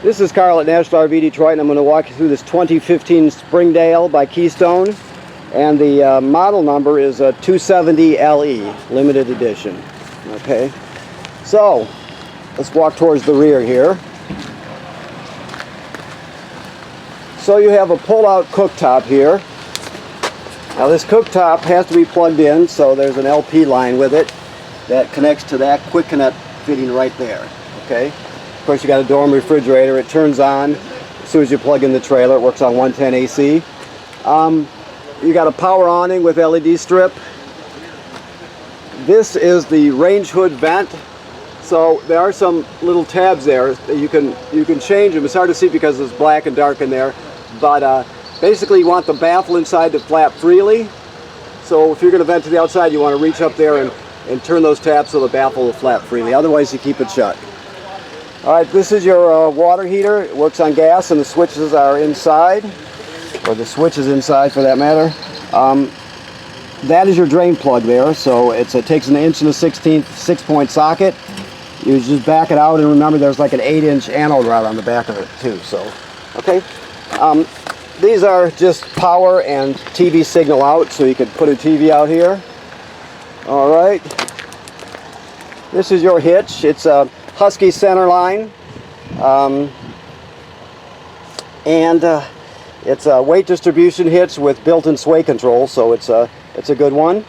This is Carl at National RV Detroit, and I'm going to walk you through this 2015 Springdale by Keystone. And the model number is a 270LE, limited edition. Okay, so let's walk towards the rear here. So you have a pull-out cooktop here. Now this cooktop has to be plugged in, so there's an LP line with it that connects to that quick connect fitting right there. Okay. Of course, you got a dorm refrigerator. It turns on as soon as you plug in the trailer. It works on 110 AC. You got a power awning with LED strip. This is the range hood vent. So there are some little tabs there that you can change them. It's hard to see because it's black and dark in there. But basically, you want the baffle inside to flap freely. So if you're going to vent to the outside, you want to reach up there and turn those tabs so the baffle will flap freely. Otherwise, you keep it shut. Alright, this is your water heater. It works on gas and the switches are inside, or the switch is inside for that matter. That is your drain plug there, so it takes an 1 1/16" 6-point socket. You just back it out, and remember there's like an 8-inch anode rod on the back of it too. So, okay. These are just power and TV signal out, so you could put a TV out here. Alright. This is your hitch. It's a Husky center line, and it's a weight distribution hitch with built-in sway control, so it's a good one.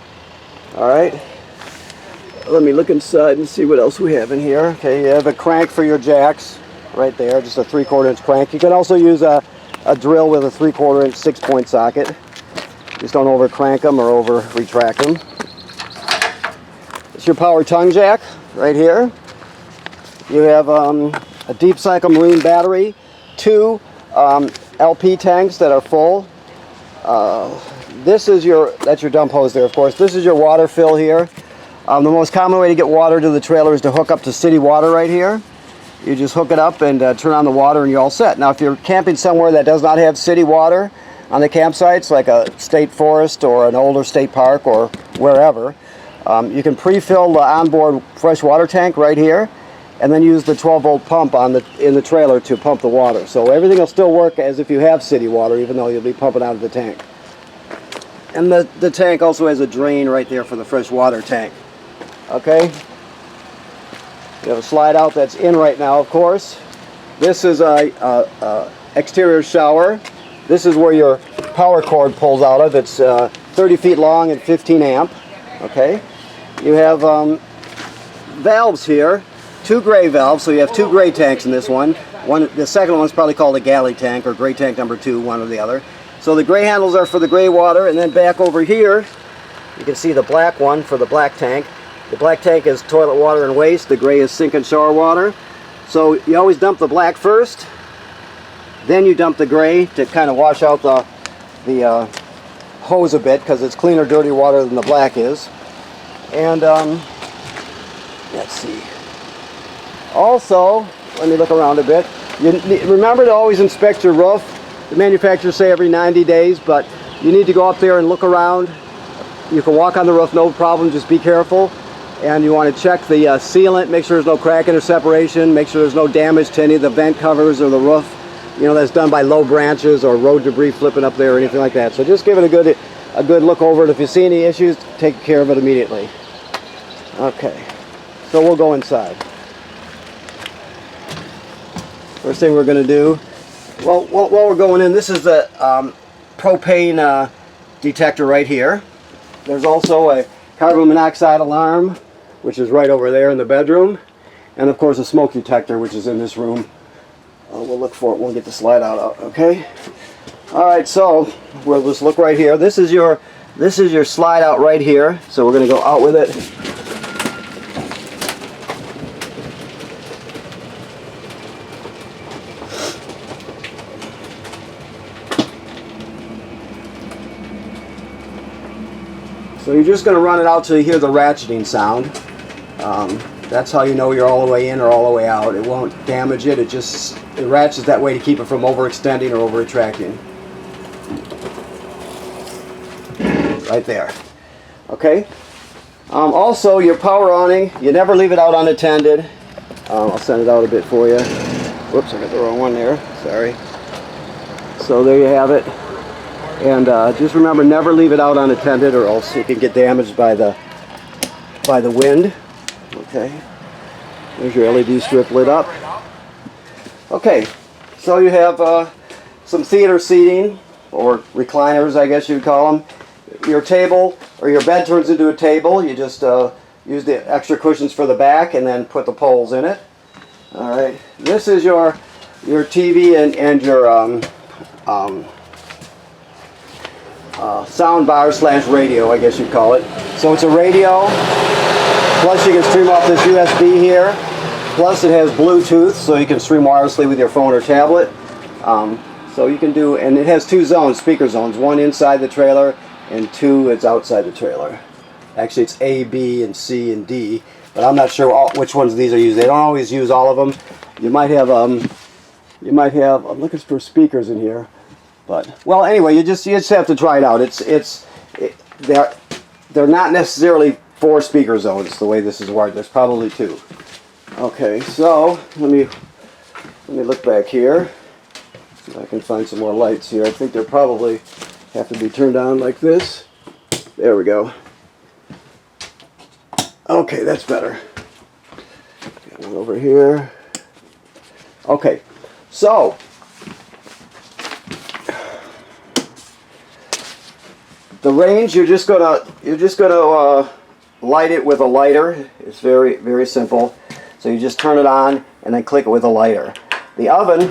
All right, let me look inside and see what else we have in here. Okay, you have a crank for your jacks right there, just a 3/4 inch crank. You can also use a drill with a 3/4 inch 6-point socket. Just don't over crank them or over retract them. It's your power tongue jack right here. You have a deep cycle marine battery, 2 LP tanks that are full. That's your dump hose there, of course. This is your water fill here. The most common way to get water to the trailer is to hook up to city water right here. You just hook it up and turn on the water and you're all set. Now if you're camping somewhere that does not have city water on the campsites, like a state forest or an older state park or wherever, you can pre-fill the onboard fresh water tank right here, and then use the 12-volt pump in the trailer to pump the water. So everything will still work as if you have city water, even though you'll be pumping out of the tank. And the tank also has a drain right there for the fresh water tank. Okay? You have a slide out that's in right now, of course. This is a exterior shower. This is where your power cord pulls out of. It's 30 feet long and 15 amp. Okay? You have valves here. 2 gray valves, so you have 2 gray tanks in this one. The second one's probably called a galley tank or gray tank number 2, one or the other. So the gray handles are for the gray water, and then back over here, you can see the black one for the black tank. The black tank is toilet water and waste. The gray is sink and shower water. So you always dump the black first, then you dump the gray to kind of wash out the hose a bit, because it's cleaner, dirty water than the black is. And let's see. Also, let me look around a bit. Remember to always inspect your roof. The manufacturers say every 90 days, but you need to go up there and look around. You can walk on the roof, no problem, just be careful. And you want to check the sealant, make sure there's no cracking or separation, make sure there's no damage to any of the vent covers or the roof. You know, that's done by low branches or road debris flipping up there or anything like that. So just give it a good look over it. If you see any issues, take care of it immediately. Okay, so we'll go inside. First thing we're going to do, well, while we're going in, this is the propane detector right here. There's also a carbon monoxide alarm, which is right over there in the bedroom, and of course a smoke detector, which is in this room. We'll look for it when we get the slide out. Okay. All right, so we'll just look right here. This is your slide out right here. So we're going to go out with it. So you're just going to run it out till you hear the ratcheting sound. That's how you know you're all the way in or all the way out. It won't damage it. It ratchets that way to keep it from overextending or over retracting. Right there. Okay. Also, your power awning, you never leave it out unattended. I'll send it out a bit for you. Whoops, I got the wrong one there. Sorry. So there you have it. And just remember, never leave it out unattended, or else it can get damaged by the wind. Okay. There's your LED strip lit up. Okay. So you have some theater seating, or recliners, I guess you'd call them. Your table or your bed turns into a table. You just use the extra cushions for the back and then put the poles in it. All right. This is your TV and your sound bar / radio, I guess you'd call it. So it's a radio. Plus you can stream off this USB here. Plus it has Bluetooth, so you can stream wirelessly with your phone or tablet. So you can do, and it has 2 zones, speaker zones. One inside the trailer, and 2 it's outside the trailer. Actually, it's A, B, and C, and D. But I'm not sure which ones of these are used. They don't always use all of them. You might have. I'm looking for speakers in here. But well, anyway, you just have to try it out. They're not necessarily 4 speaker zones the way this is wired. There's probably 2. Okay, so let me look back here. See if I can find some more lights here. I think they probably have to be turned on like this. There we go. Okay, that's better. Got one over here. Okay, so the range, you're just gonna light it with a lighter. It's very, very simple. So you just turn it on and then click it with a lighter. The oven,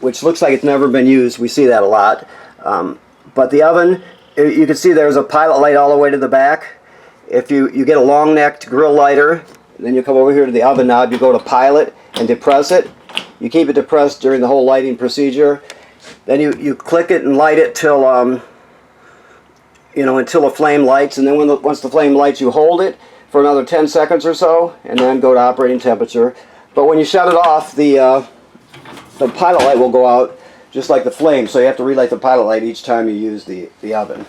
which looks like it's never been used, we see that a lot. But the oven, you can see there's a pilot light all the way to the back. If you get a long-necked grill lighter, then you come over here to the oven knob, you go to pilot and depress it. You keep it depressed during the whole lighting procedure. Then you click it and light it till until a flame lights, and then once the flame lights, you hold it for another 10 seconds or so, and then go to operating temperature. But when you shut it off, the pilot light will go out just like the flame, so you have to relight the pilot light each time you use the oven.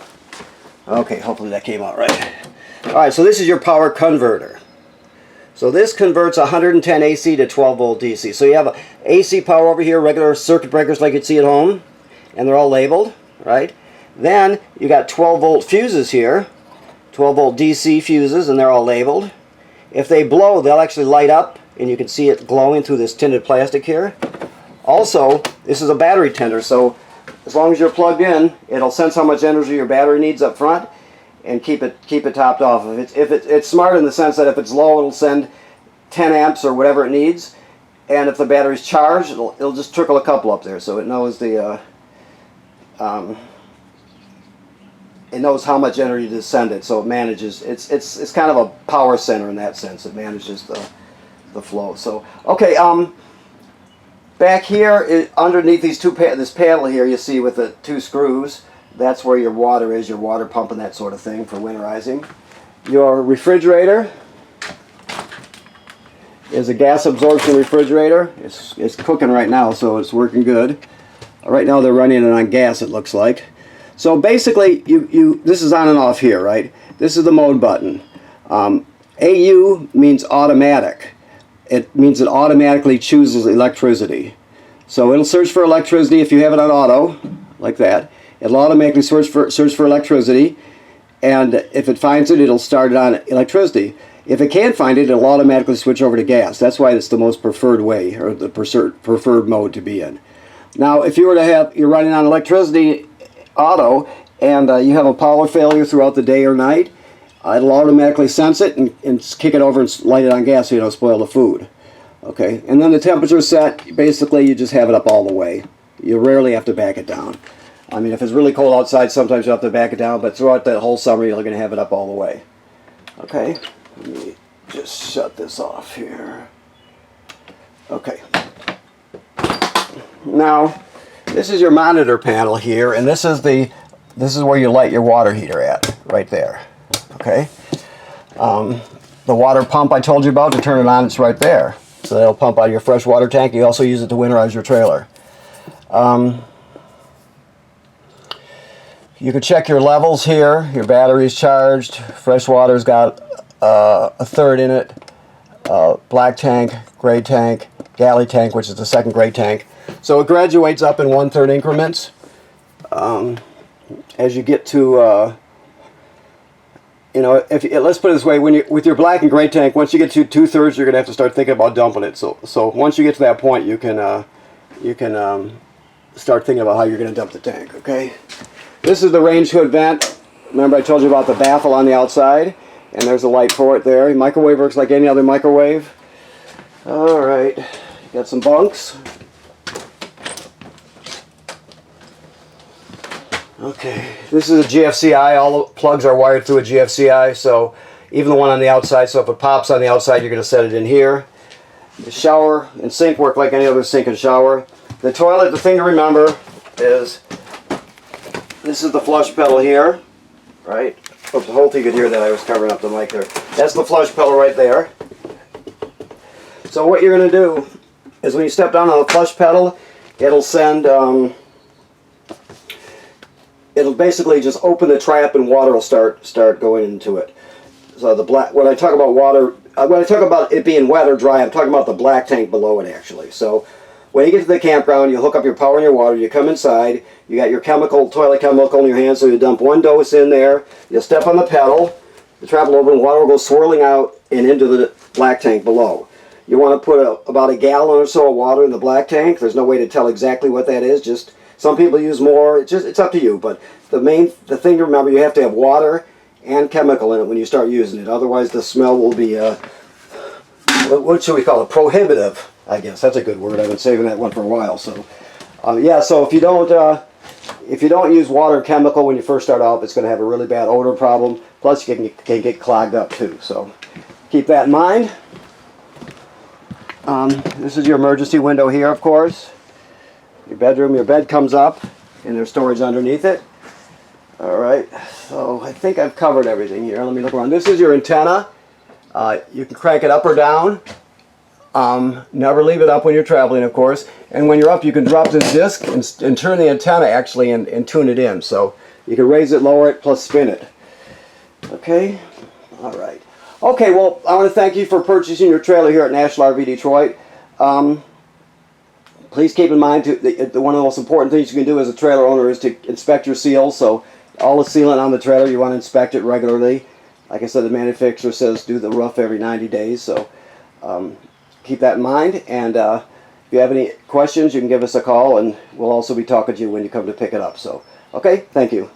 Okay, hopefully that came out right. Alright, so this is your power converter. So this converts 110 AC to 12 volt DC. So you have AC power over here, regular circuit breakers like you'd see at home, and they're all labeled, right? Then you got 12 volt fuses here, 12 volt DC fuses, and they're all labeled. If they blow, they'll actually light up, and you can see it glowing through this tinted plastic here. Also, this is a battery tender, so as long as you're plugged in, it'll sense how much energy your battery needs up front and keep it topped off. It's smart in the sense that if it's low, it'll send 10 amps or whatever it needs, and if the battery's charged, it'll just trickle a couple up there, so it knows it knows how much energy to send it, so it manages. It's kind of a power center in that sense. It manages the flow. So okay, back here underneath this panel here, you see with the 2 screws. That's where your water is, your water pump and that sort of thing for winterizing. Your refrigerator is a gas absorption refrigerator. It's cooking right now, so it's working good. Right now they're running it on gas, it looks like. So basically, this is on and off here, right? This is the mode button. AU means automatic. It means it automatically chooses electricity. So it'll search for electricity if you have it on auto, like that. It'll automatically search for electricity, and if it finds it, it'll start it on electricity. If it can't find it, it'll automatically switch over to gas. That's why it's the most preferred way, or the preferred mode to be in. Now, if you were to you're running on electricity auto, and you have a power failure throughout the day or night, it'll automatically sense it and kick it over and light it on gas so you don't spoil the food. Okay, and then the temperature set, basically you just have it up all the way. You rarely have to back it down. I mean, if it's really cold outside, sometimes you have to back it down, but throughout that whole summer, you're going to have it up all the way. Okay, let me just shut this off here. Okay. Now, this is your monitor panel here, and this is where you light your water heater at, right there. Okay. The water pump I told you about, to turn it on, it's right there. So that'll pump out of your fresh water tank. You also use it to winterize your trailer. You can check your levels here. Your battery's charged. Fresh water's got a third in it. Black tank, gray tank, galley tank, which is the second grade tank. So it graduates up in 1/3 increments. As you get to, you know, let's put it this way: with your black and gray tank, once you get to 2/3, you're going to have to start thinking about dumping it. So once you get to that point, you can start thinking about how you're going to dump the tank. Okay. This is the range hood vent. Remember I told you about the baffle on the outside, and there's a light for it there. Microwave works like any other microwave. All right, got some bunks. Okay, this is a GFCI. All the plugs are wired through a GFCI, so even the one on the outside, so if it pops on the outside, you're going to set it in here. The shower and sink work like any other sink and shower. The toilet, the thing to remember is this is the flush pedal here, right? Oops, I hope you could hear that. I was covering up the mic there. That's the flush pedal right there. So what you're going to do is when you step down on the flush pedal, it'll send, it'll basically just open the trap and water will start going into it. So the black, when I talk about water, when I talk about it being wet or dry, I'm talking about the black tank below it actually. So when you get to the campground, you hook up your power and your water, you come inside, you got your toilet chemical in your hand, so you dump one dose in there, you'll step on the pedal, the trap will open, water will go swirling out and into the black tank below. You want to put about a gallon or so of water in the black tank. There's no way to tell exactly what that is. Just some people use more. It's up to you. But the thing to remember, you have to have water and chemical in it when you start using it. Otherwise, the smell will be what should we call it? Prohibitive. I guess that's a good word. I've been saving that one for a while. So yeah. So if you don't use water and chemical when you first start off, it's going to have a really bad odor problem. Plus, you can get clogged up too. So keep that in mind. This is your emergency window here, of course. Your bedroom, your bed comes up, and there's storage underneath it. Alright, so I think I've covered everything here. Let me look around. This is your antenna. You can crank it up or down. Never leave it up when you're traveling, of course. And when you're up, you can drop this disc and turn the antenna, actually, and tune it in. So you can raise it, lower it, plus spin it. Okay? Alright. Okay, well, I want to thank you for purchasing your trailer here at National RV Detroit. Please keep in mind, one of the most important things you can do as a trailer owner is to inspect your seals. So all the sealant on the trailer, you want to inspect it regularly. Like I said, the manufacturer says do the roof every 90 days. So keep that in mind. And if you have any questions, you can give us a call, and we'll also be talking to you when you come to pick it up. So, okay, thank you.